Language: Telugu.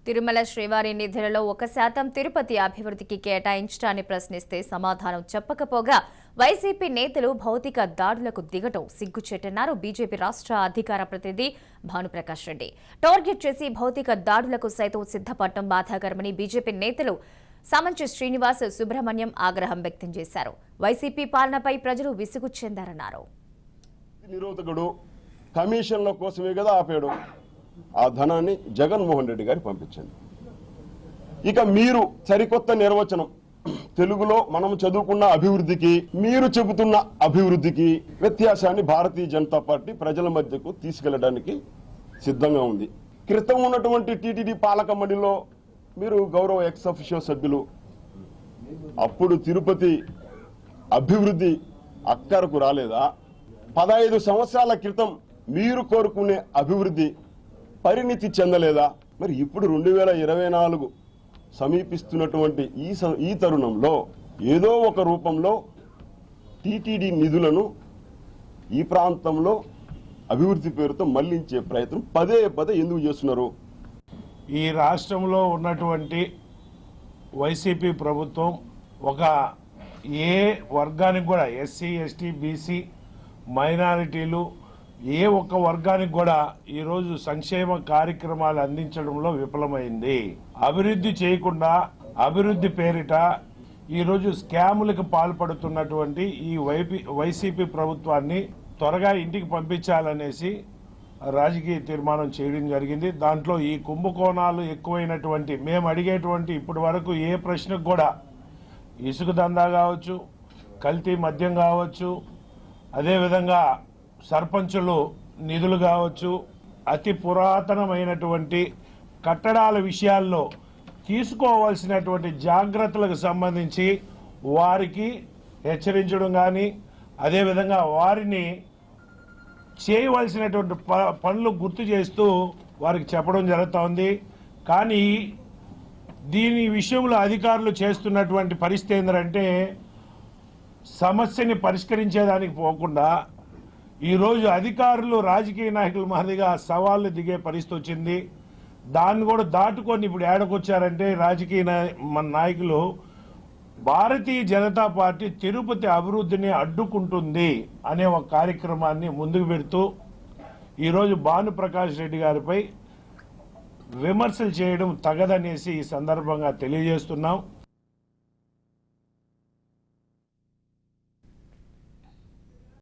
తిరుమల శ్రీవారి నిధులలో 1% తిరుపతి అభివృద్ధికి కేటాయించడాన్ని ప్రశ్నిస్తే సమాధానం చెప్పకపోగా వైసీపీ నేతలు భౌతిక దాడులకు దిగటం సిగ్గుచేటన్నారు బీజేపీ రాష్ట్ర అధికార ప్రతినిధి భానుప్రకాష్ రెడ్డి. టార్గెట్ చేసి భౌతిక దాడులకు సైతం సిద్ధపడటం బాధాకరమని బీజేపీ నేతలు సామంచి శ్రీనివాస్, సుబ్రహ్మణ్యం ఆగ్రహం వ్యక్తం చేశారు. వైసీపీ పాలనపై ప్రజలు విసుగు చెందారన్నారు. నిరోధకుడు కమిషన్ల కోసమే కదా ఆపాడు. ఆ ధనాన్ని జగన్మోహన్ రెడ్డి గారికి పంపించండి. ఇక మీరు సరికొత్త నిర్వచనం, తెలుగులో మనం చదువుకున్న అభివృద్ధికి మీరు చెబుతున్న అభివృద్ధికి వ్యత్యాసాన్ని భారతీయ జనతా పార్టీ ప్రజల మధ్యకు తీసుకెళ్లడానికి సిద్ధంగా ఉంది. క్రితం ఉన్నటువంటి టీటీడీ పాలక మండలిలో మీరు గౌరవ ఎక్స్ అఫిషియో సభ్యులు, అప్పుడు తిరుపతి అభివృద్ధి అక్కరకు రాలేదా? 15 సంవత్సరాల క్రితం మీరు కోరుకునే అభివృద్ధి పరిణితి చెందలేదా? మరి ఇప్పుడు 2024 సమీపిస్తున్నటువంటి ఈ తరుణంలో ఏదో ఒక రూపంలో టీటీడీ నిధులను ఈ ప్రాంతంలో అభివృద్ధి పేరుతో మళ్లించే ప్రయత్నం పదే ఎందుకు చేస్తున్నారు? ఈ రాష్ట్రంలో ఉన్నటువంటి వైసీపీ ప్రభుత్వం ఒక ఏ వర్గానికి కూడా, ఎస్సీ, ఎస్టీ, బీసీ, మైనారిటీలు, ఏ ఒక్క వర్గానికి కూడా ఈరోజు సంక్షేమ కార్యక్రమాలు అందించడంలో విఫలమైంది. అభివృద్ధి చేయకుండా అభివృద్ధి పేరిట ఈరోజు స్కాములకు పాల్పడుతున్నటువంటి ఈ వైసీపీ ప్రభుత్వాన్ని త్వరగా ఇంటికి పంపించాలనేసి రాజకీయ తీర్మానం చేయడం జరిగింది. దాంట్లో ఈ కుంభకోణాలు ఎక్కువైనటువంటి, మేము అడిగేటువంటి ఇప్పటి వరకు ఏ ప్రశ్నకు కూడా ఇసుక దందా కావచ్చు, కల్తీ మద్యం కావచ్చు, అదేవిధంగా సర్పంచులు నిధులు కావచ్చు, అతి పురాతనమైనటువంటి కట్టడాల విషయాల్లో తీసుకోవాల్సినటువంటి జాగ్రత్తలకు సంబంధించి వారికి హెచ్చరించడం కానీ, అదేవిధంగా వారిని చేయవలసినటువంటి పనులు గుర్తు చేస్తూ వారికి చెప్పడం జరుగుతోంది. కానీ దీని విషయంలో అధికారులు చేస్తున్నటువంటి పరిస్థితి ఏంటంటే, సమస్యని పరిష్కరించేదానికి పోకుండా ఈరోజు అధికారులు రాజకీయ నాయకుల మాదిరిగా సవాళ్లు దిగే పరిస్థితి వచ్చింది. దాన్ని కూడా దాటుకొని ఇప్పుడు ఏడకొచ్చారంటే రాజకీయ నాయకులు భారతీయ జనతా పార్టీ తిరుపతి అభివృద్ధిని అడ్డుకుంటుంది అనే ఒక కార్యక్రమాన్ని ముందుకు పెడుతూ ఈరోజు భానుప్రకాష్ రెడ్డి గారిపై విమర్శలు చేయడం తగదనేసి ఈ సందర్భంగా తెలియజేస్తున్నాం.